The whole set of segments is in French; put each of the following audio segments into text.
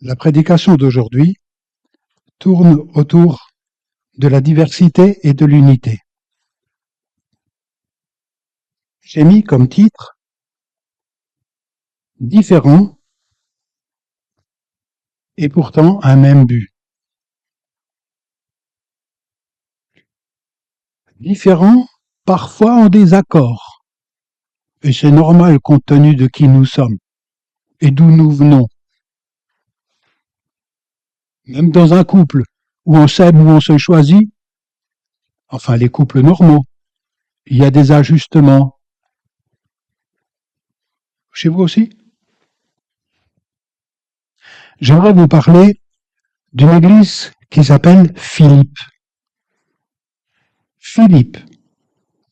La prédication d'aujourd'hui tourne autour de la diversité et de l'unité. J'ai mis comme titre « Différent et pourtant un même but ». Différents, parfois en désaccord, et c'est normal compte tenu de qui nous sommes et d'où nous venons. Même dans un couple où on s'aime, où on se choisit, enfin les couples normaux, il y a des ajustements. Chez vous aussi? J'aimerais vous parler d'une église qui s'appelle Philippe. Philippe,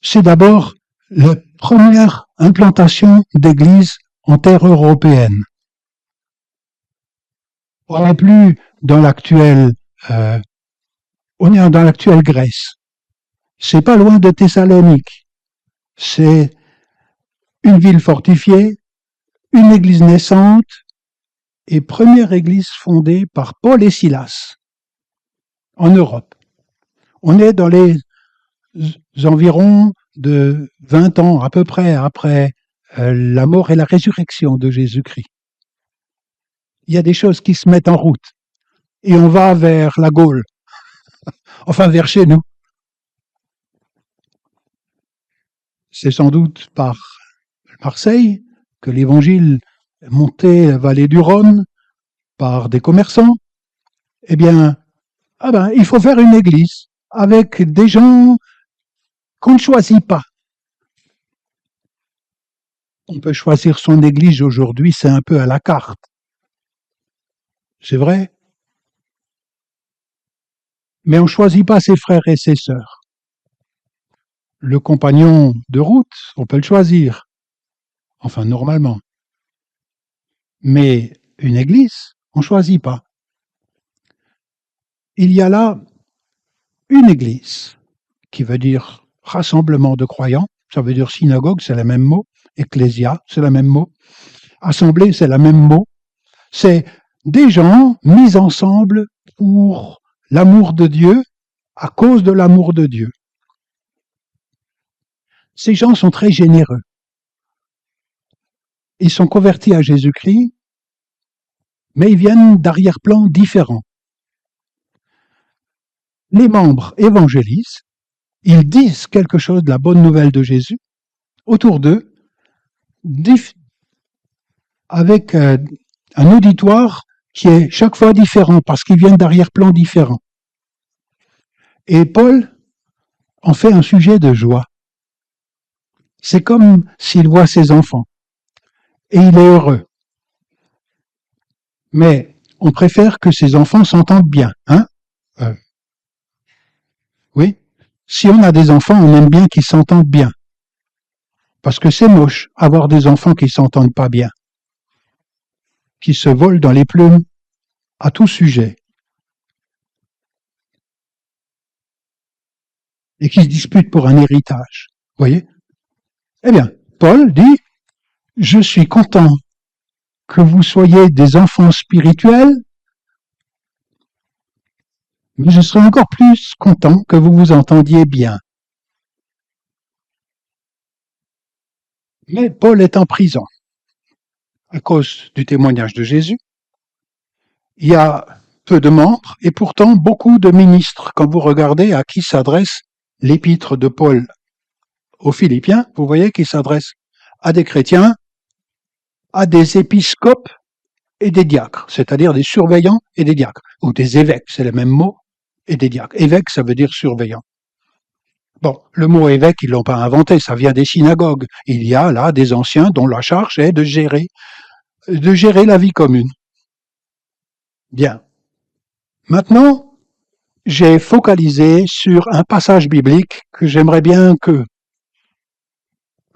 c'est d'abord la première implantation d'église en terre européenne. On n'est plus dans l'actuelle, on est dans l'actuelle Grèce. C'est pas loin de Thessalonique. C'est une ville fortifiée, une église naissante et première église fondée par Paul et Silas en Europe. On est dans les environs de 20 ans à peu près après la mort et la résurrection de Jésus-Christ. Il y a des choses qui se mettent en route et on va vers la Gaule, enfin vers chez nous. C'est sans doute par Marseille que l'évangile est monté la vallée du Rhône par des commerçants. Eh bien, il faut faire une église avec des gens qu'on ne choisit pas. On peut choisir son église aujourd'hui, c'est un peu à la carte. C'est vrai. Mais on ne choisit pas ses frères et ses sœurs. Le compagnon de route, on peut le choisir. Enfin, normalement. Mais une église, on ne choisit pas. Il y a là une église, qui veut dire rassemblement de croyants, ça veut dire synagogue, c'est le même mot, ecclésia, c'est le même mot, assemblée, c'est le même mot, c'est des gens mis ensemble pour l'amour de Dieu, à cause de l'amour de Dieu. Ces gens sont très généreux. Ils sont convertis à Jésus-Christ, mais ils viennent d'arrière-plans différents. Les membres évangélisent, ils disent quelque chose de la bonne nouvelle de Jésus, autour d'eux, avec un auditoire qui est chaque fois différent, parce qu'ils viennent d'arrière-plans différents. Et Paul en fait un sujet de joie. C'est comme s'il voit ses enfants, et il est heureux. Mais on préfère que ses enfants s'entendent bien, hein? Oui. Si on a des enfants, on aime bien qu'ils s'entendent bien. Parce que c'est moche, avoir des enfants qui s'entendent pas bien. Qui se volent dans les plumes à tout sujet. Et qui se disputent pour un héritage. Vous voyez? Eh bien, Paul dit, je suis content que vous soyez des enfants spirituels, mais je serais encore plus content que vous vous entendiez bien. Mais Paul est en prison à cause du témoignage de Jésus. Il y a peu de membres et pourtant beaucoup de ministres. Quand vous regardez à qui s'adresse l'épître de Paul aux Philippiens, vous voyez qu'il s'adresse à des chrétiens, à des épiscopes et des diacres, c'est-à-dire des surveillants et des diacres, ou des évêques, c'est le même mot, et des diacres. Évêque, ça veut dire surveillant. Bon, le mot évêque, ils l'ont pas inventé, ça vient des synagogues. Il y a là des anciens dont la charge est de gérer la vie commune. Bien. Maintenant, j'ai focalisé sur un passage biblique que j'aimerais bien que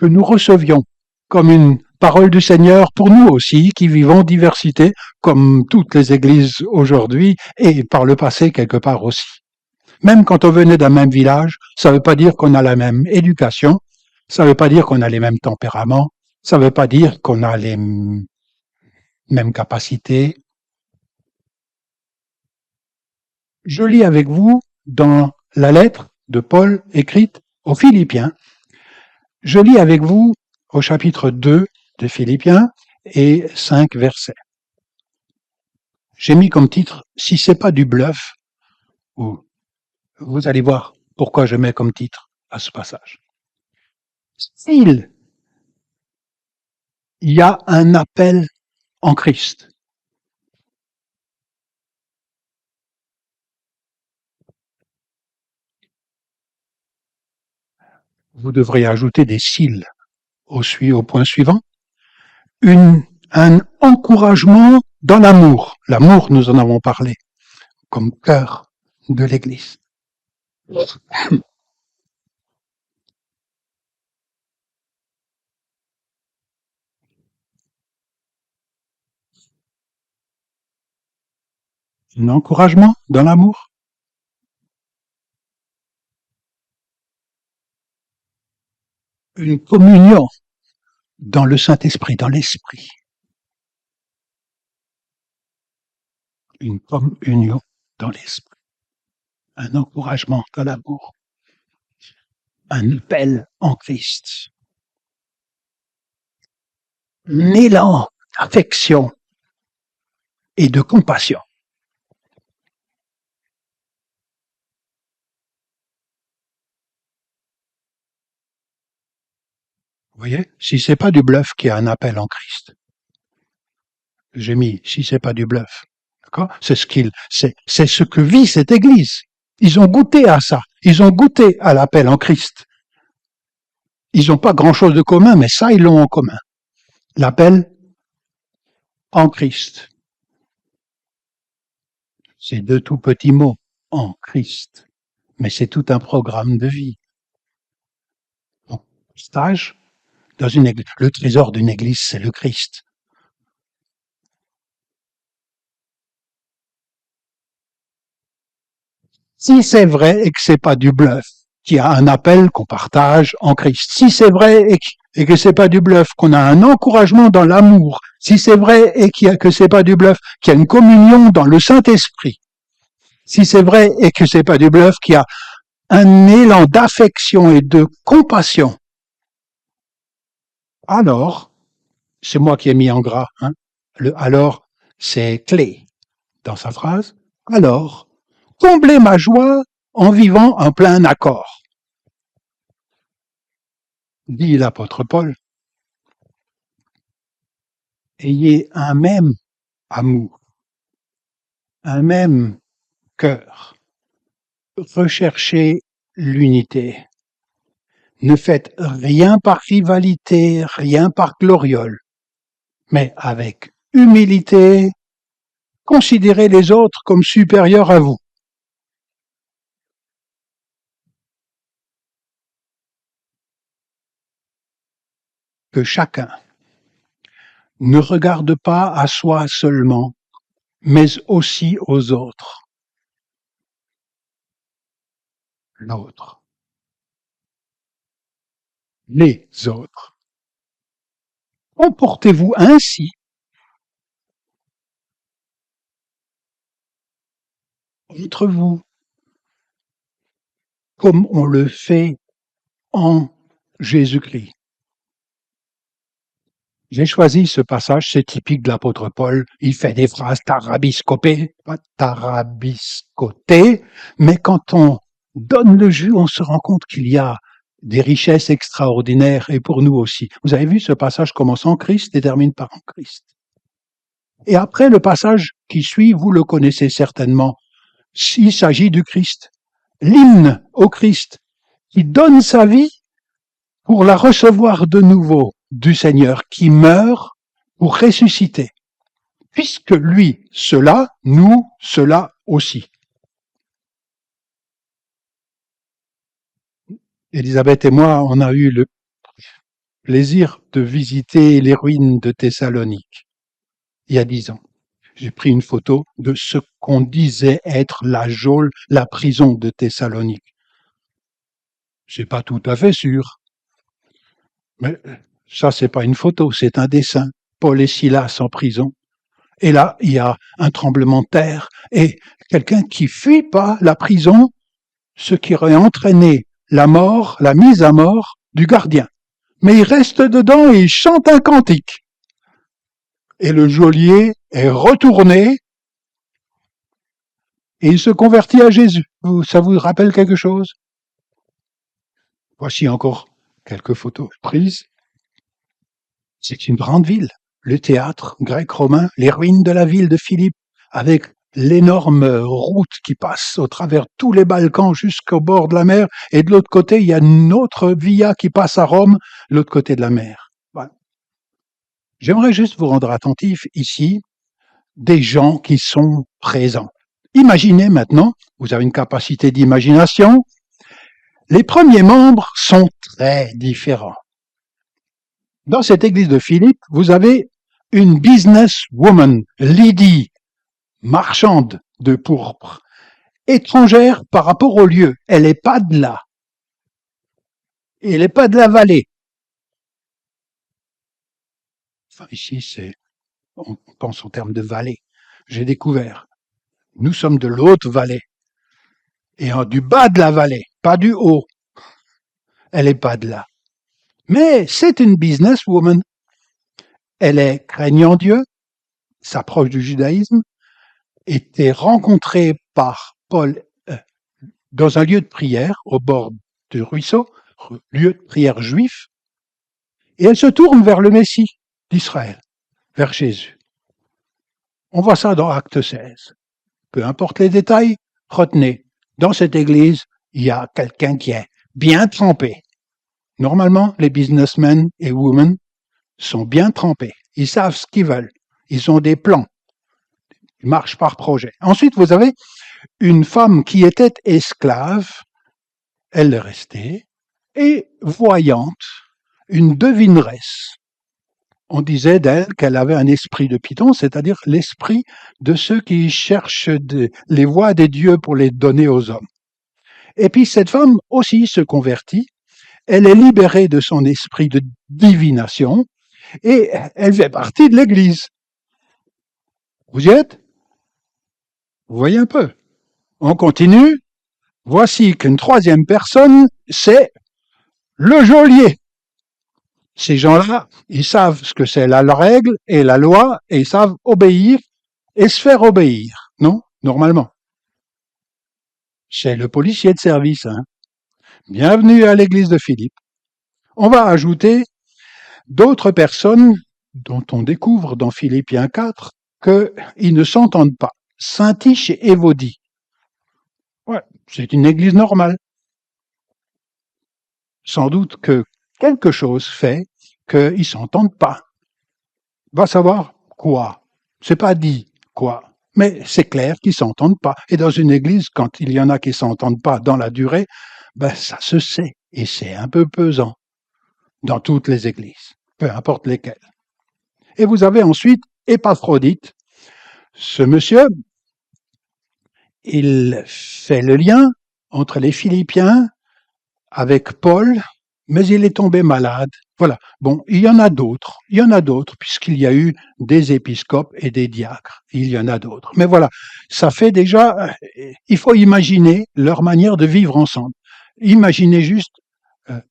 nous recevions comme une parole du Seigneur pour nous aussi, qui vivons diversité, comme toutes les églises aujourd'hui, et par le passé quelque part aussi. Même quand on venait d'un même village, ça ne veut pas dire qu'on a la même éducation, ça ne veut pas dire qu'on a les mêmes tempéraments, ça ne veut pas dire qu'on a les mêmes capacités. Je lis avec vous dans la lettre de Paul écrite aux Philippiens. Je lis avec vous au chapitre 2 des Philippiens et 5 versets. J'ai mis comme titre « Si c'est pas du bluff », ou vous allez voir pourquoi je mets comme titre à ce passage. S'il y a un appel en Christ, vous devrez ajouter des s'ils au point suivant. Un encouragement dans l'amour. L'amour, nous en avons parlé, comme cœur de l'Église. Un encouragement dans l'amour. Une communion dans le Saint-Esprit, dans l'Esprit. Une communion dans l'Esprit. Un encouragement dans l'amour. Un appel en Christ. Un élan d'affection et de compassion. Vous voyez, si c'est pas du bluff qu'il y a un appel en Christ. J'ai mis, si c'est pas du bluff. D'accord? C'est ce que vit cette Église. Ils ont goûté à ça. Ils ont goûté à l'appel en Christ. Ils n'ont pas grand-chose de commun, mais ça, ils l'ont en commun. L'appel en Christ. C'est deux tout petits mots, en Christ. Mais c'est tout un programme de vie. Donc, stage dans une église. Le trésor d'une église, c'est le Christ. Si c'est vrai et que c'est pas du bluff, qu'il y a un appel qu'on partage en Christ. Si c'est vrai et que c'est pas du bluff, qu'on a un encouragement dans l'amour. Si c'est vrai et que c'est pas du bluff, qu'il y a une communion dans le Saint-Esprit. Si c'est vrai et que c'est pas du bluff, qu'il y a un élan d'affection et de compassion. Alors, c'est moi qui ai mis en gras, hein. Le alors, c'est clé dans sa phrase. Alors, comblez ma joie en vivant en plein accord, dit l'apôtre Paul. Ayez un même amour, un même cœur. Recherchez l'unité. Ne faites rien par rivalité, rien par gloriole, mais avec humilité, considérez les autres comme supérieurs à vous. Que chacun ne regarde pas à soi seulement, mais aussi aux autres. L'autre. Les autres. Comportez-vous ainsi entre vous, comme on le fait en Jésus-Christ. J'ai choisi ce passage, c'est typique de l'apôtre Paul. Il fait des phrases tarabiscotées, mais quand on donne le jus, on se rend compte qu'il y a des richesses extraordinaires, et pour nous aussi. Vous avez vu, ce passage commence en Christ et termine par en Christ. Et après, le passage qui suit, vous le connaissez certainement. S'il s'agit du Christ, l'hymne au Christ, qui donne sa vie pour la recevoir de nouveau du Seigneur, qui meurt pour ressusciter. Puisque lui, cela, nous, cela aussi. Élisabeth et moi, on a eu le plaisir de visiter les ruines de Thessalonique il y a 10 ans. J'ai pris une photo de ce qu'on disait être la geôle, la prison de Thessalonique. C'est pas tout à fait sûr. Mais ça, c'est pas une photo, c'est un dessin. Paul et Silas en prison. Et là, il y a un tremblement de terre et quelqu'un qui fuit pas la prison, ce qui aurait entraîné la mort, la mise à mort du gardien. Mais il reste dedans et il chante un cantique. Et le geôlier est retourné et il se convertit à Jésus. Ça vous rappelle quelque chose? Voici encore quelques photos prises. C'est une grande ville. Le théâtre grec-romain, les ruines de la ville de Philippe, avec l'énorme route qui passe au travers tous les Balkans jusqu'au bord de la mer, et de l'autre côté, il y a une autre via qui passe à Rome, de l'autre côté de la mer. Voilà. J'aimerais juste vous rendre attentif ici des gens qui sont présents. Imaginez maintenant, vous avez une capacité d'imagination, les premiers membres sont très différents. Dans cette église de Philippe, vous avez une businesswoman, Lydie, marchande de pourpre, étrangère par rapport au lieu. Elle n'est pas de là. Elle n'est pas de la vallée. Enfin, ici, on pense en termes de vallée. J'ai découvert. Nous sommes de l'haute vallée. Et du bas de la vallée, pas du haut. Elle n'est pas de là. Mais c'est une businesswoman. Elle est craignant Dieu, s'approche du judaïsme, était rencontrée par Paul dans un lieu de prière au bord du ruisseau, lieu de prière juif, et elle se tourne vers le Messie d'Israël, vers Jésus. On voit ça dans Acte 16. Peu importe les détails, retenez, dans cette église, il y a quelqu'un qui est bien trempé. Normalement, les businessmen et women sont bien trempés. Ils savent ce qu'ils veulent. Ils ont des plans. Ils marchent par projet. Ensuite, vous avez une femme qui était esclave, elle est restée, et voyante, une devineresse. On disait d'elle qu'elle avait un esprit de Python, c'est-à-dire l'esprit de ceux qui cherchent les voies des dieux pour les donner aux hommes. Et puis cette femme aussi se convertit, elle est libérée de son esprit de divination, et elle fait partie de l'Église. Vous y êtes? Vous voyez un peu. On continue. Voici qu'une troisième personne, c'est le geôlier. Ces gens-là, ils savent ce que c'est la règle et la loi, et ils savent obéir et se faire obéir, non? Normalement. C'est le policier de service, hein. Bienvenue à l'église de Philippe. On va ajouter d'autres personnes dont on découvre dans Philippiens 4 qu'ils ne s'entendent pas. Saint-Tiche et Évodie. Ouais, c'est une église normale. Sans doute que quelque chose fait qu'ils ne s'entendent pas. Va savoir quoi. C'est pas dit quoi. Mais c'est clair qu'ils ne s'entendent pas. Et dans une église, quand il y en a qui ne s'entendent pas dans la durée, ben ça se sait. Et c'est un peu pesant dans toutes les églises, peu importe lesquelles. Et vous avez ensuite Épaphrodite. Ce monsieur, il fait le lien entre les Philippiens avec Paul, mais il est tombé malade. Voilà. Bon, il y en a d'autres, puisqu'il y a eu des épiscopes et des diacres. Il y en a d'autres. Mais voilà, ça fait déjà, il faut imaginer leur manière de vivre ensemble. Imaginez juste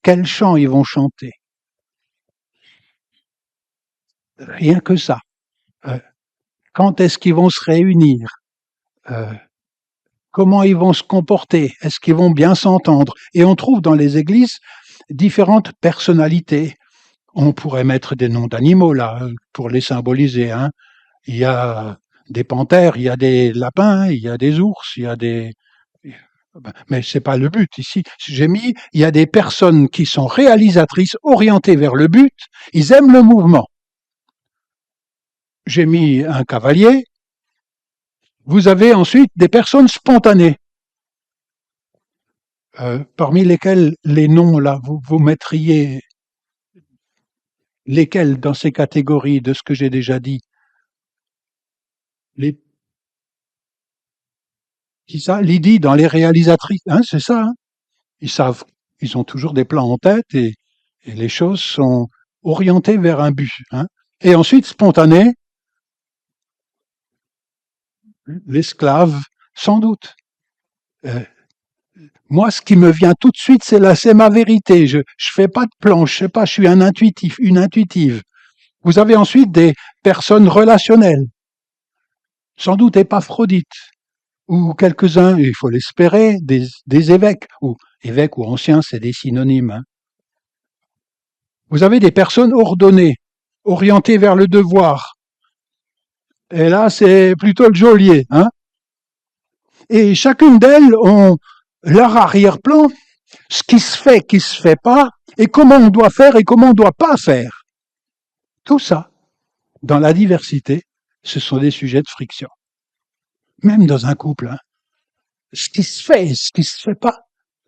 quel chant ils vont chanter. Rien que ça. Quand est-ce qu'ils vont se réunir? Comment ils vont se comporter? Est-ce qu'ils vont bien s'entendre? Et on trouve dans les églises différentes personnalités. On pourrait mettre des noms d'animaux là pour les symboliser. Hein. Il y a des panthères, il y a des lapins, il y a des ours, il y a des. Mais c'est pas le but ici. J'ai mis, il y a des personnes qui sont réalisatrices, orientées vers le but. Ils aiment le mouvement. J'ai mis un cavalier. Vous avez ensuite des personnes spontanées. Parmi lesquelles les noms là, vous mettriez lesquels dans ces catégories de ce que j'ai déjà dit? Les qui ça? Lydie dans les réalisatrices, hein, c'est ça. Hein, ils savent, ils ont toujours des plans en tête et les choses sont orientées vers un but. Hein. Et ensuite, spontané, l'esclave sans doute. Moi, ce qui me vient tout de suite, c'est ma vérité. Je fais pas de plan, je sais pas, je suis un intuitif, une intuitive. Vous avez ensuite des personnes relationnelles, sans doute épaphrodites, ou quelques-uns, il faut l'espérer, des évêques ou anciens, c'est des synonymes. Hein. Vous avez des personnes ordonnées, orientées vers le devoir. Et là, c'est plutôt le geôlier. Hein. Et chacune d'elles ont leur arrière-plan, ce qui se fait pas, et comment on doit faire et comment on doit pas faire. Tout ça, dans la diversité, ce sont des sujets de friction. Même dans un couple, hein. Ce qui se fait et ce qui se fait pas,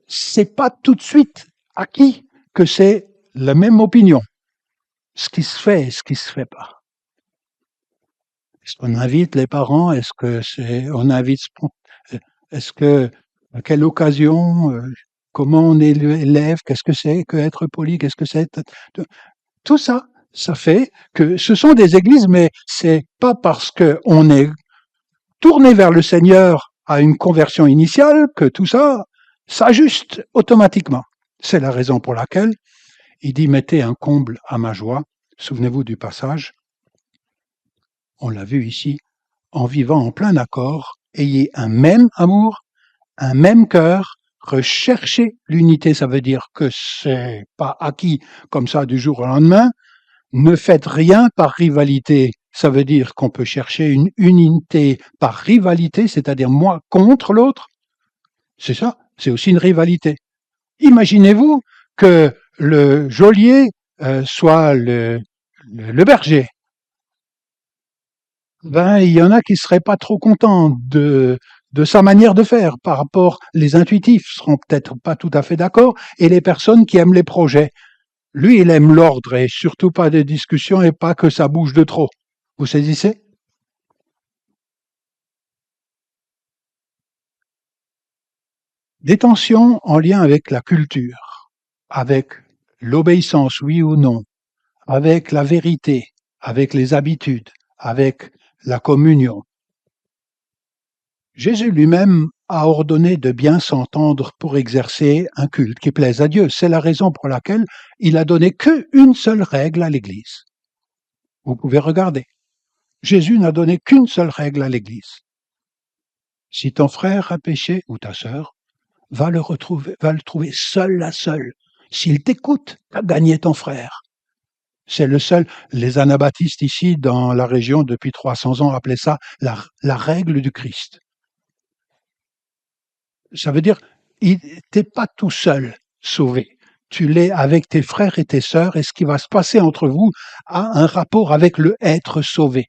c'est pas tout de suite acquis que c'est la même opinion. Ce qui se fait et ce qui se fait pas. Est-ce qu'on invite les parents? Est-ce que on invite, est-ce que, à quelle occasion, comment on élève? Qu'est-ce que c'est que être poli? Qu'est-ce que c'est? Tout ça, ça fait que ce sont des églises, mais c'est pas parce que on est tourné vers le Seigneur à une conversion initiale que tout ça s'ajuste automatiquement. C'est la raison pour laquelle il dit mettez un comble à ma joie. Souvenez-vous du passage. On l'a vu ici. En vivant en plein accord, ayez un même amour, un même cœur, recherchez l'unité. Ça veut dire que c'est pas acquis comme ça du jour au lendemain. Ne faites rien par rivalité. Ça veut dire qu'on peut chercher une unité par rivalité, c'est-à-dire moi contre l'autre. C'est ça, c'est aussi une rivalité. Imaginez-vous que le geôlier soit le berger. Ben, il y en a qui seraient pas trop contents de sa manière de faire par rapport, les intuitifs seront peut-être pas tout à fait d'accord, et les personnes qui aiment les projets. Lui, il aime l'ordre et surtout pas de discussion et pas que ça bouge de trop. Vous saisissez? Des tensions en lien avec la culture, avec l'obéissance, oui ou non, avec la vérité, avec les habitudes, avec la communion. Jésus lui-même a ordonné de bien s'entendre pour exercer un culte qui plaise à Dieu. C'est la raison pour laquelle il a donné qu'une seule règle à l'Église. Vous pouvez regarder. Jésus n'a donné qu'une seule règle à l'Église. Si ton frère a péché, ou ta sœur, va le trouver seul à seul. S'il t'écoute, tu as gagné ton frère. C'est le seul. Les anabaptistes ici, dans la région, depuis 300 ans, appelaient ça la règle du Christ. Ça veut dire, t'es pas tout seul sauvé. Tu l'es avec tes frères et tes sœurs, et ce qui va se passer entre vous a un rapport avec le être sauvé.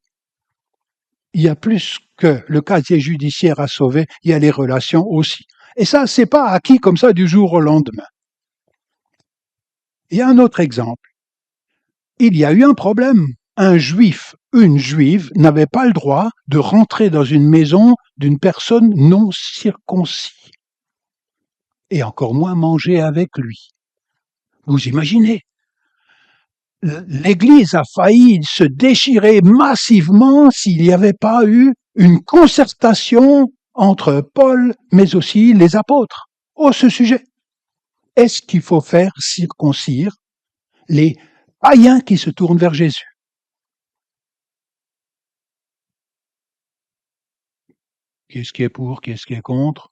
Il y a plus que le casier judiciaire à sauver, il y a les relations aussi. Et ça, c'est pas acquis comme ça du jour au lendemain. Il y a un autre exemple. Il y a eu un problème. Un juif, une juive n'avait pas le droit de rentrer dans une maison d'une personne non circoncis. Et encore moins manger avec lui. Vous imaginez? L'Église a failli se déchirer massivement s'il n'y avait pas eu une concertation entre Paul, mais aussi les apôtres, au ce sujet. Est-ce qu'il faut faire circoncire les païens qui se tournent vers Jésus? Qui est-ce qui est pour, qui est-ce qui est contre?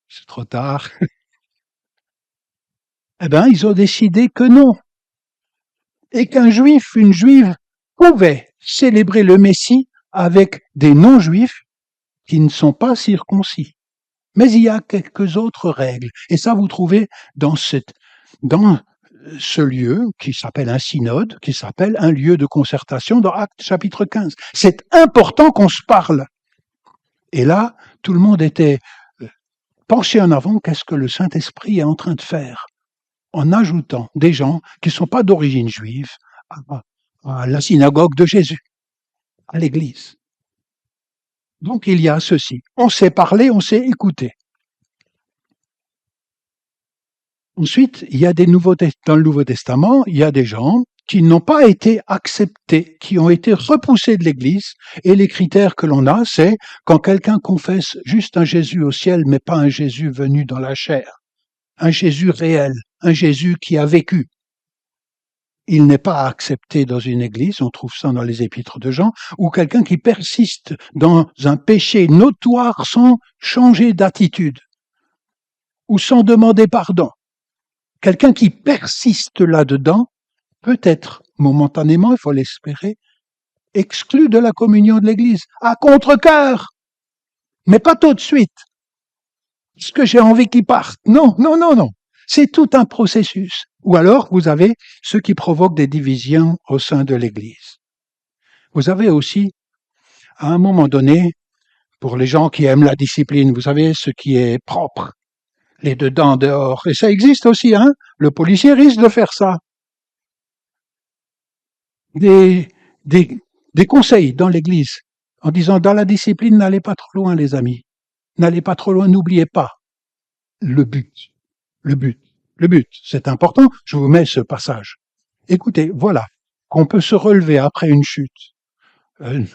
C'est trop tard. Eh bien, ils ont décidé que non. Et qu'un juif, une juive, pouvait célébrer le Messie avec des non-juifs qui ne sont pas circoncis. Mais il y a quelques autres règles. Et ça, vous trouvez dans ce lieu qui s'appelle un synode, qui s'appelle un lieu de concertation dans Actes chapitre 15. C'est important qu'on se parle. Et là, tout le monde était penché en avant. Qu'est-ce que le Saint-Esprit est en train de faire? En ajoutant des gens qui ne sont pas d'origine juive à la synagogue de Jésus, à l'église. Donc il y a ceci. On s'est parlé, on s'est écouté. Ensuite, il y a dans le Nouveau Testament, il y a des gens qui n'ont pas été acceptés, qui ont été repoussés de l'Église. Et les critères que l'on a, c'est quand quelqu'un confesse juste un Jésus au ciel, mais pas un Jésus venu dans la chair, un Jésus réel, un Jésus qui a vécu. Il n'est pas accepté dans une église, on trouve ça dans les épîtres de Jean, ou quelqu'un qui persiste dans un péché notoire sans changer d'attitude, ou sans demander pardon. Quelqu'un qui persiste là-dedans peut être, momentanément, il faut l'espérer, exclu de la communion de l'église, à contre-cœur, mais pas tout de suite. Parce que j'ai envie qu'il parte. Non, non, non, non. C'est tout un processus. Ou alors, vous avez ceux qui provoquent des divisions au sein de l'Église. Vous avez aussi, à un moment donné, pour les gens qui aiment la discipline, vous savez, ce qui est propre, les dedans, dehors. Et ça existe aussi, hein. Le policier risque de faire ça. Des conseils dans l'Église, en disant, dans la discipline, n'allez pas trop loin, les amis. N'allez pas trop loin, n'oubliez pas le but. Le but. Le but, c'est important. Je vous mets ce passage. Écoutez, voilà, qu'on peut se relever après une chute.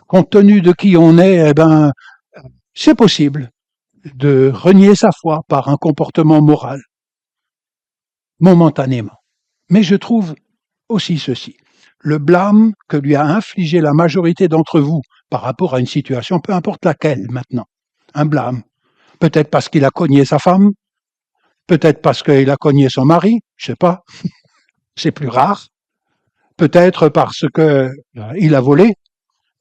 Compte tenu de qui on est, eh ben, c'est possible de renier sa foi par un comportement moral, momentanément. Mais je trouve aussi ceci. Le blâme que lui a infligé la majorité d'entre vous par rapport à une situation, peu importe laquelle maintenant, un blâme. Peut-être parce qu'il a cogné sa femme, peut-être parce qu'il a cogné son mari, je sais pas, c'est plus rare. Peut-être parce que il a volé,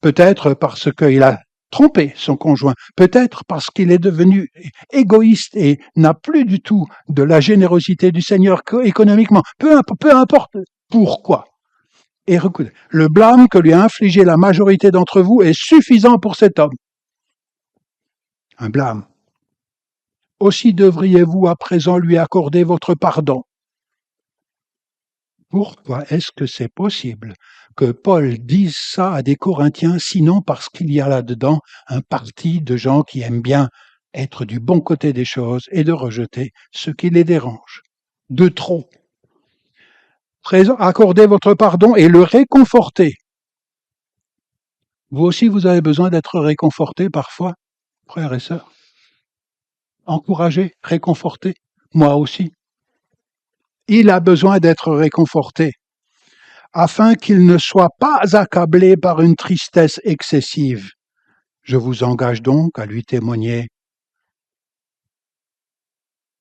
peut-être parce qu'il a trompé son conjoint, peut-être parce qu'il est devenu égoïste et n'a plus du tout de la générosité du Seigneur économiquement. Peu importe pourquoi. Et le blâme que lui a infligé la majorité d'entre vous est suffisant pour cet homme. Un blâme. Aussi devriez-vous à présent lui accorder votre pardon. Pourquoi est-ce que c'est possible que Paul dise ça à des Corinthiens, sinon parce qu'il y a là-dedans un parti de gens qui aiment bien être du bon côté des choses et de rejeter ce qui les dérange. De trop. Accordez votre pardon et le réconfortez. Vous aussi, vous avez besoin d'être réconforté parfois, frères et sœurs. Encouragé, réconforté. Moi aussi. Il a besoin d'être réconforté, afin qu'il ne soit pas accablé par une tristesse excessive. Je vous engage donc à lui témoigner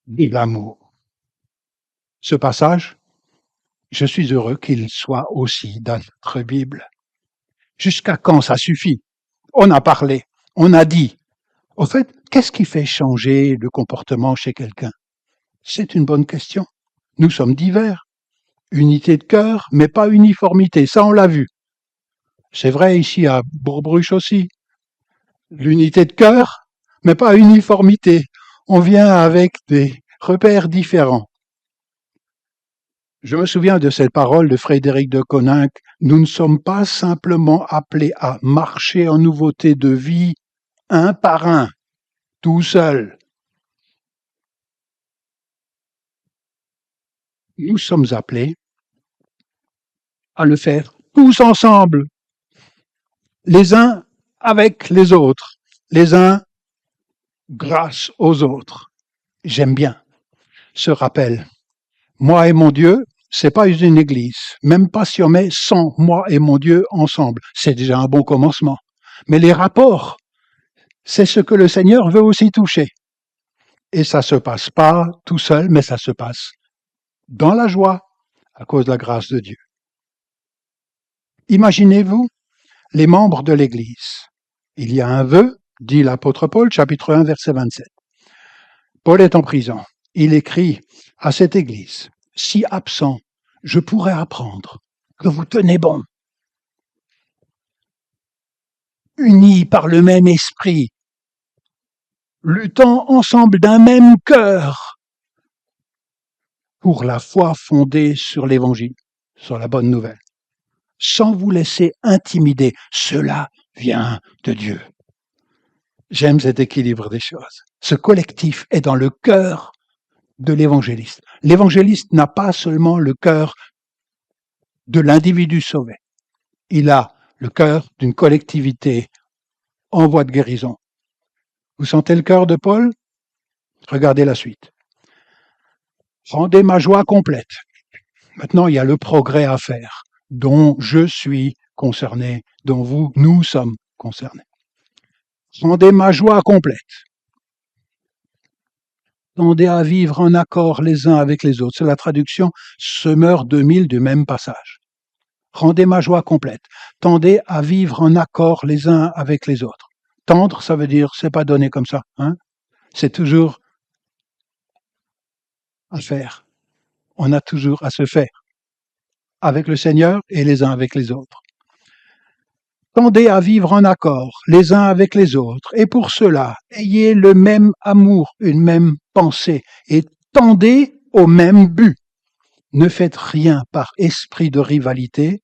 de l'amour. Ce passage, je suis heureux qu'il soit aussi dans notre Bible. Jusqu'à quand ça suffit? On a parlé, on a dit. Au fait, qu'est-ce qui fait changer le comportement chez quelqu'un? C'est une bonne question. Nous sommes divers. Unité de cœur, mais pas uniformité. Ça, on l'a vu. C'est vrai ici à Bourg-Bruche aussi. L'unité de cœur, mais pas uniformité. On vient avec des repères différents. Je me souviens de cette parole de Frédéric de Coninck. Nous ne sommes pas simplement appelés à marcher en nouveauté de vie, un par un, tout seul. Nous sommes appelés à le faire tous ensemble, les uns avec les autres, les uns grâce aux autres. J'aime bien ce rappel. Moi et mon Dieu, c'est pas une église, même pas si on met 100 moi et mon Dieu ensemble. C'est déjà un bon commencement. Mais les rapports, c'est ce que le Seigneur veut aussi toucher. Et ça se passe pas tout seul, mais ça se passe dans la joie à cause de la grâce de Dieu. Imaginez-vous les membres de l'église. Il y a un vœu, dit l'apôtre Paul, chapitre 1, verset 27. Paul est en prison. Il écrit à cette église, si absent, je pourrais apprendre que vous tenez bon, unis par le même esprit, luttant ensemble d'un même cœur pour la foi fondée sur l'évangile, sur la bonne nouvelle, sans vous laisser intimider. Cela vient de Dieu. J'aime cet équilibre des choses. Ce collectif est dans le cœur de l'évangéliste. L'évangéliste n'a pas seulement le cœur de l'individu sauvé. Il a le cœur d'une collectivité en voie de guérison. Vous sentez le cœur de Paul? Regardez la suite. Rendez ma joie complète. Maintenant, il y a le progrès à faire, dont je suis concerné, dont nous sommes concernés. Rendez ma joie complète. Tendez à vivre en accord les uns avec les autres. C'est la traduction Semeur 2000 du même passage. Rendez ma joie complète. Tendez à vivre en accord les uns avec les autres. Tendre, ça veut dire, c'est pas donné comme ça, hein. C'est toujours à faire. On a toujours à se faire. Avec le Seigneur et les uns avec les autres. Tendez à vivre en accord les uns avec les autres, et pour cela, ayez le même amour, une même pensée, et tendez au même but. Ne faites rien par esprit de rivalité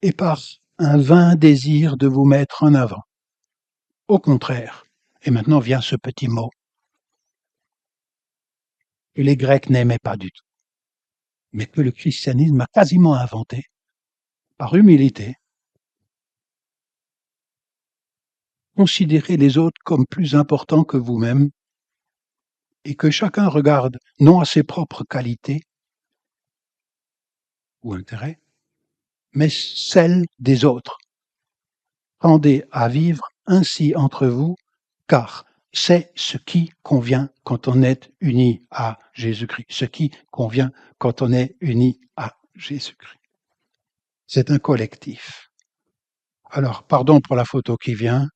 et par un vain désir de vous mettre en avant. Au contraire, et maintenant vient ce petit mot que les Grecs n'aimaient pas du tout, mais que le christianisme a quasiment inventé, par humilité. Considérez les autres comme plus importants que vous-même et que chacun regarde non à ses propres qualités ou intérêts, mais celles des autres. Tendez à vivre ainsi entre vous, car c'est ce qui convient quand on est uni à Jésus-Christ. Ce qui convient quand on est uni à Jésus-Christ. C'est un collectif. Alors, pardon pour la photo qui vient.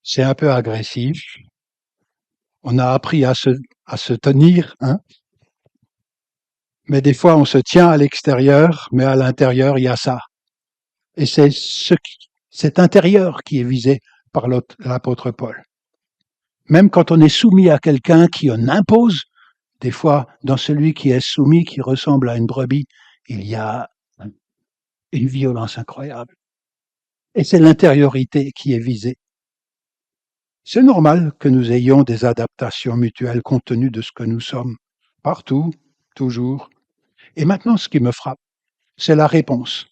C'est un peu agressif. On a appris à se tenir, hein. Mais des fois, on se tient à l'extérieur, mais à l'intérieur, il y a ça. Et c'est cet intérieur qui est visé par l'apôtre Paul. Même quand on est soumis à quelqu'un qui en impose, des fois, dans celui qui est soumis, qui ressemble à une brebis, il y a une violence incroyable. Et c'est l'intériorité qui est visée. C'est normal que nous ayons des adaptations mutuelles compte tenu de ce que nous sommes, partout, toujours. Et maintenant, ce qui me frappe, c'est la réponse.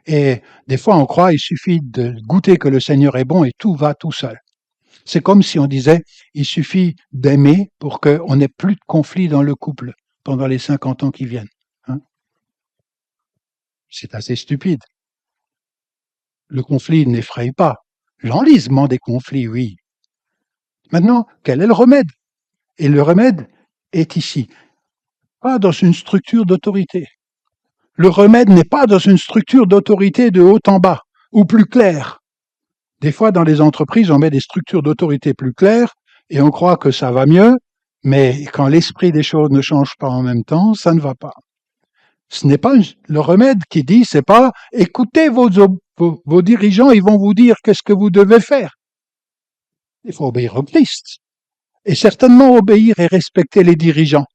Et des fois, on croit il suffit de goûter que le Seigneur est bon et tout va tout seul. C'est comme si on disait il suffit d'aimer pour qu'on n'ait plus de conflit dans le couple pendant les 50 ans qui viennent. Hein? C'est assez stupide. Le conflit n'effraie pas. L'enlisement des conflits, oui. Maintenant, quel est le remède? Et le remède est ici, pas dans une structure d'autorité. Le remède n'est pas dans une structure d'autorité de haut en bas, ou plus claire. Des fois, dans les entreprises, on met des structures d'autorité plus claires et on croit que ça va mieux, mais quand l'esprit des choses ne change pas en même temps, ça ne va pas. Ce n'est pas le remède qui dit, c'est pas écoutez vos dirigeants, ils vont vous dire qu'est-ce que vous devez faire. Il faut obéir au Christ. Et certainement obéir et respecter les dirigeants.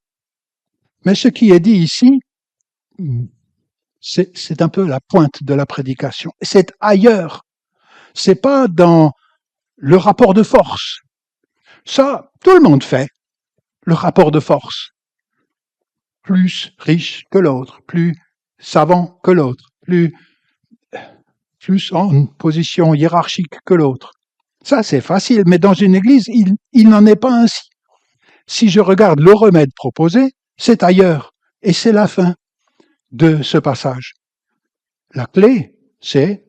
Mais ce qui est dit ici, c'est un peu la pointe de la prédication. C'est ailleurs. C'est pas dans le rapport de force. Ça, tout le monde fait. Le rapport de force. Plus riche que l'autre, plus savant que l'autre, plus en position hiérarchique que l'autre. Ça, c'est facile, mais dans une église, il n'en est pas ainsi. Si je regarde le remède proposé, c'est ailleurs. Et c'est la fin de ce passage. La clé, c'est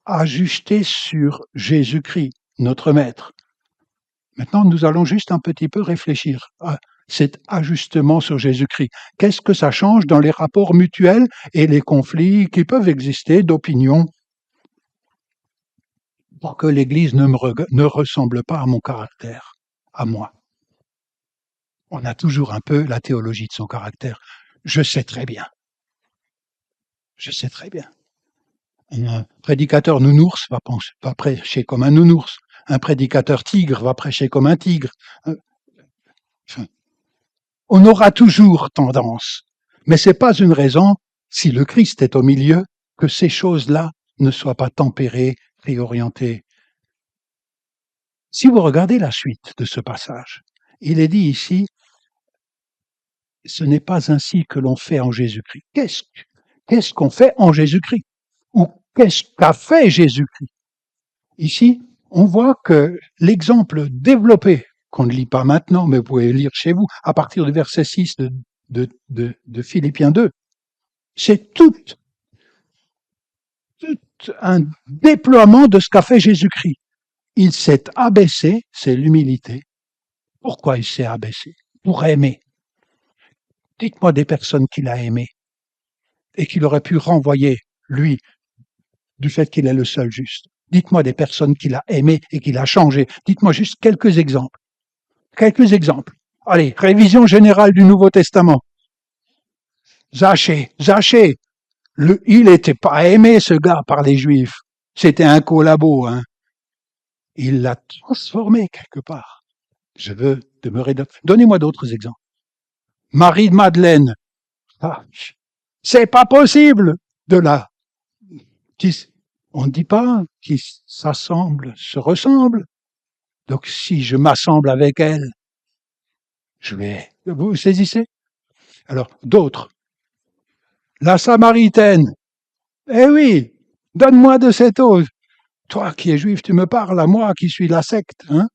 ajuster sur Jésus-Christ, notre Maître. Maintenant, nous allons juste un petit peu réfléchir à cet ajustement sur Jésus-Christ. Qu'est-ce que ça change dans les rapports mutuels et les conflits qui peuvent exister d'opinion pour que l'Église ne ressemble pas à mon caractère, à moi? On a toujours un peu la théologie de son caractère. Je sais très bien. Je sais très bien. Un prédicateur nounours va prêcher comme un nounours. Un prédicateur tigre va prêcher comme un tigre. Enfin, on aura toujours tendance. Mais c'est pas une raison, si le Christ est au milieu, que ces choses-là ne soient pas tempérées, réorientées. Si vous regardez la suite de ce passage, il est dit ici, ce n'est pas ainsi que l'on fait en Jésus-Christ. Qu'est-ce qu'on fait en Jésus-Christ? Ou qu'est-ce qu'a fait Jésus-Christ? Ici, on voit que l'exemple développé, qu'on ne lit pas maintenant, mais vous pouvez lire chez vous, à partir du verset 6 de Philippiens 2, c'est tout un déploiement de ce qu'a fait Jésus-Christ. Il s'est abaissé, c'est l'humilité. Pourquoi il s'est abaissé? Pour aimer. Dites-moi des personnes qu'il a aimées et qu'il aurait pu renvoyer, lui, du fait qu'il est le seul juste. Dites-moi des personnes qu'il a aimées et qu'il a changées. Dites-moi juste quelques exemples. Quelques exemples. Allez, révision générale du Nouveau Testament. Zachée. Il n'était pas aimé, ce gars, par les Juifs. C'était un collabo, hein. Il l'a transformé quelque part. Je veux demeurer... Donnez-moi d'autres exemples. Marie de Madeleine. Ah, c'est pas possible de la... On ne dit pas qu'ils s'assemblent, se ressemblent. Donc si je m'assemble avec elle, je vais... Vous saisissez? Alors, d'autres. La Samaritaine. Eh oui, donne-moi de cette eau. Toi qui es juif, tu me parles à moi qui suis la secte, hein?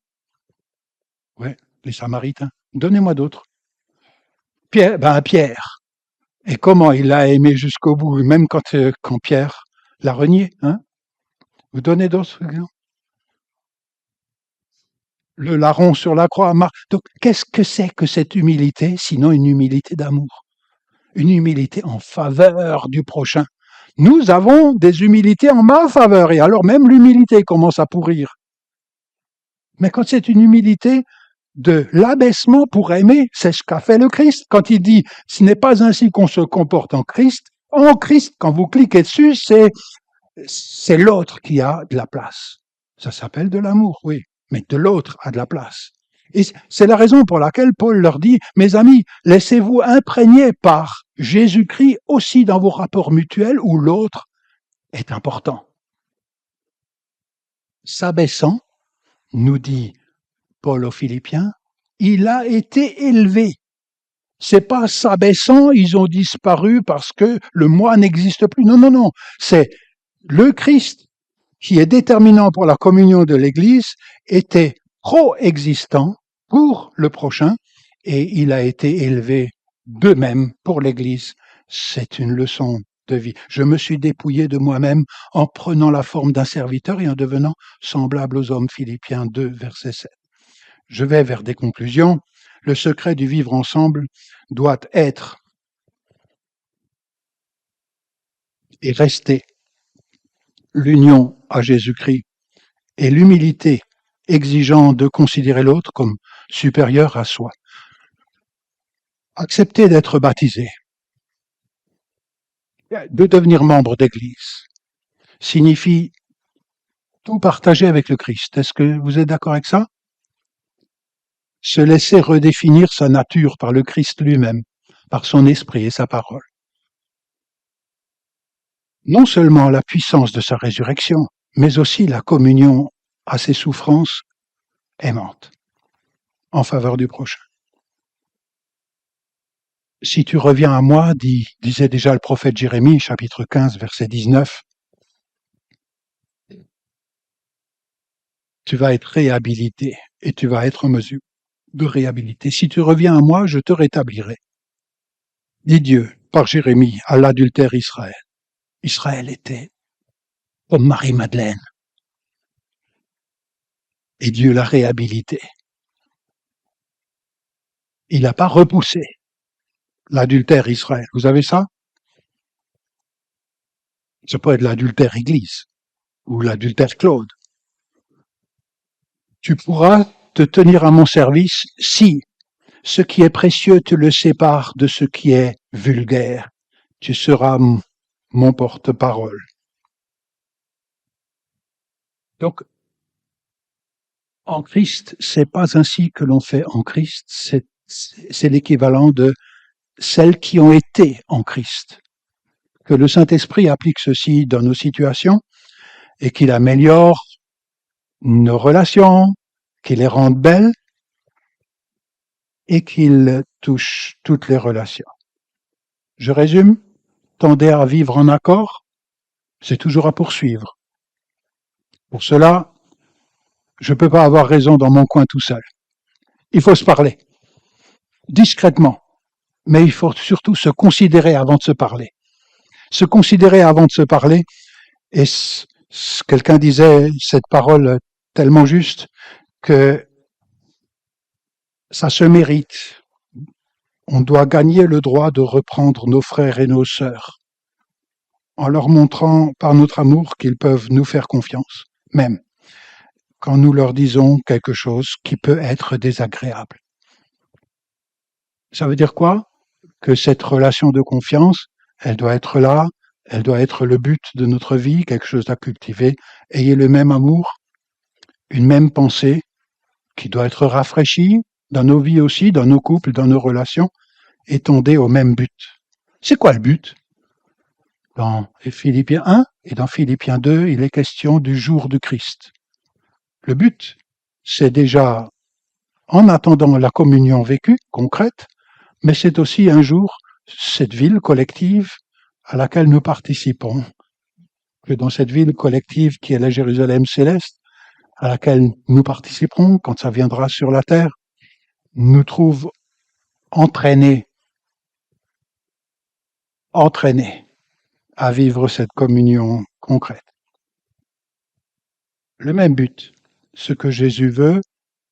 Ouais, les Samaritains. Donnez-moi d'autres. Pierre. Et comment il l'a aimé jusqu'au bout, même quand Pierre l'a renié, hein? Vous donnez d'autres exemples? Le larron sur la croix. Donc, qu'est-ce que c'est que cette humilité, sinon une humilité d'amour? Une humilité en faveur du prochain. Nous avons des humilités en ma faveur, et alors même l'humilité commence à pourrir. Mais quand c'est une humilité de l'abaissement pour aimer, c'est ce qu'a fait le Christ. Quand il dit, ce n'est pas ainsi qu'on se comporte en Christ, quand vous cliquez dessus, c'est l'autre qui a de la place. Ça s'appelle de l'amour, oui, mais de l'autre a de la place. Et c'est la raison pour laquelle Paul leur dit, mes amis, laissez-vous imprégner par Jésus-Christ aussi dans vos rapports mutuels où l'autre est important. S'abaissant, nous dit Paul aux Philippiens, il a été élevé. C'est pas s'abaissant, ils ont disparu parce que le moi n'existe plus. Non. C'est le Christ qui est déterminant pour la communion de l'Église était pro-existant pour le prochain et il a été élevé de même pour l'Église. C'est une leçon de vie. Je me suis dépouillé de moi-même en prenant la forme d'un serviteur et en devenant semblable aux hommes. Philippiens 2, verset 7. Je vais vers des conclusions. Le secret du vivre ensemble doit être et rester l'union à Jésus-Christ et l'humilité exigeant de considérer l'autre comme supérieur à soi. Accepter d'être baptisé, de devenir membre d'Église, signifie tout partager avec le Christ. Est-ce que vous êtes d'accord avec ça? Se laisser redéfinir sa nature par le Christ lui-même, par son esprit et sa parole. Non seulement la puissance de sa résurrection, mais aussi la communion à ses souffrances aimantes en faveur du prochain. Si tu reviens à moi, disait déjà le prophète Jérémie, chapitre 15, verset 19, tu vas être réhabilité et tu vas être en mesure de réhabiliter. Si tu reviens à moi, je te rétablirai. Dit Dieu par Jérémie à l'adultère Israël. Israël était comme Marie-Madeleine. Et Dieu l'a réhabilité. Il n'a pas repoussé l'adultère Israël. Vous avez ça? Ça peut être l'adultère Église ou l'adultère Claude. Tu pourras te tenir à mon service si ce qui est précieux te le sépare de ce qui est vulgaire. Tu seras mon porte-parole. Donc, en Christ, c'est pas ainsi que l'on fait en Christ, c'est l'équivalent de celles qui ont été en Christ. Que le Saint-Esprit applique ceci dans nos situations et qu'il améliore nos relations, qu'il les rende belles et qu'il touche toutes les relations. Je résume, tendez à vivre en accord, c'est toujours à poursuivre. Pour cela, je ne peux pas avoir raison dans mon coin tout seul. Il faut se parler, discrètement, mais il faut surtout se considérer avant de se parler. Se considérer avant de se parler, et quelqu'un disait cette parole tellement juste que ça se mérite. On doit gagner le droit de reprendre nos frères et nos sœurs en leur montrant par notre amour qu'ils peuvent nous faire confiance, même quand nous leur disons quelque chose qui peut être désagréable. Ça veut dire quoi? Que cette relation de confiance, elle doit être là, elle doit être le but de notre vie, quelque chose à cultiver. Ayez le même amour, une même pensée qui doit être rafraîchie dans nos vies aussi, dans nos couples, dans nos relations, et tendez au même but. C'est quoi le but? Dans Philippiens 1 et dans Philippiens 2, il est question du jour du Christ. Le but, c'est déjà, en attendant la communion vécue, concrète, mais c'est aussi un jour cette ville collective à laquelle nous participons, que dans cette ville collective qui est la Jérusalem céleste, à laquelle nous participerons quand ça viendra sur la terre, nous trouve entraînés à vivre cette communion concrète. Le même but, ce que Jésus veut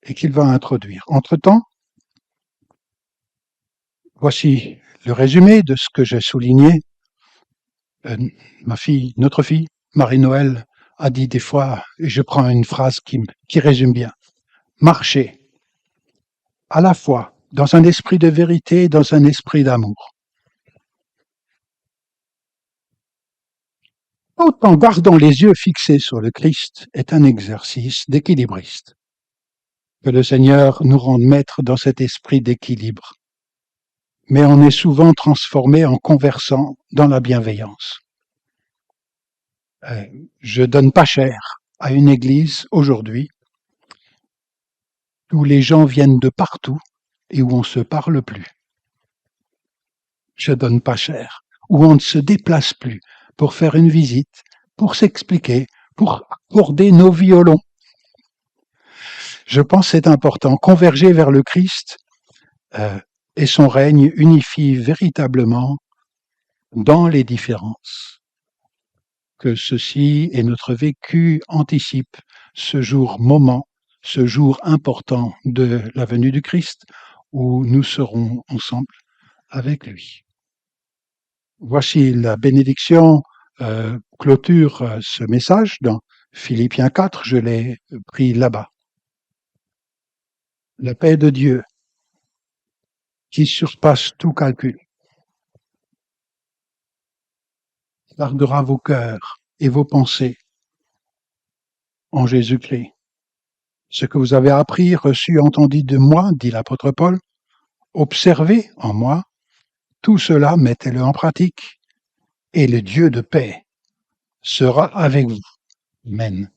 et qu'il va introduire. Entre-temps, voici le résumé de ce que j'ai souligné. Notre fille, Marie-Noël, a dit des fois, et je prends une phrase qui résume bien, marcher à la fois dans un esprit de vérité et dans un esprit d'amour. Tout en gardant les yeux fixés sur le Christ est un exercice d'équilibriste. Que le Seigneur nous rende maîtres dans cet esprit d'équilibre. Mais on est souvent transformé en conversant dans la bienveillance. Je donne pas cher à une église aujourd'hui où les gens viennent de partout et où on se parle plus. Je donne pas cher, où on ne se déplace plus pour faire une visite, pour s'expliquer, pour accorder nos violons. Je pense que c'est important. Converger vers le Christ et son règne unifie véritablement dans les différences. Que ceci et notre vécu anticipent ce moment, ce jour important de la venue du Christ, où nous serons ensemble avec lui. Voici la bénédiction clôture ce message dans Philippiens 4, je l'ai pris là-bas. La paix de Dieu qui surpasse tout calcul gardera vos cœurs et vos pensées en Jésus-Christ. Ce que vous avez appris, reçu, entendu de moi, dit l'apôtre Paul, observez en moi, tout cela, mettez-le en pratique, et le Dieu de paix sera avec vous. Amen.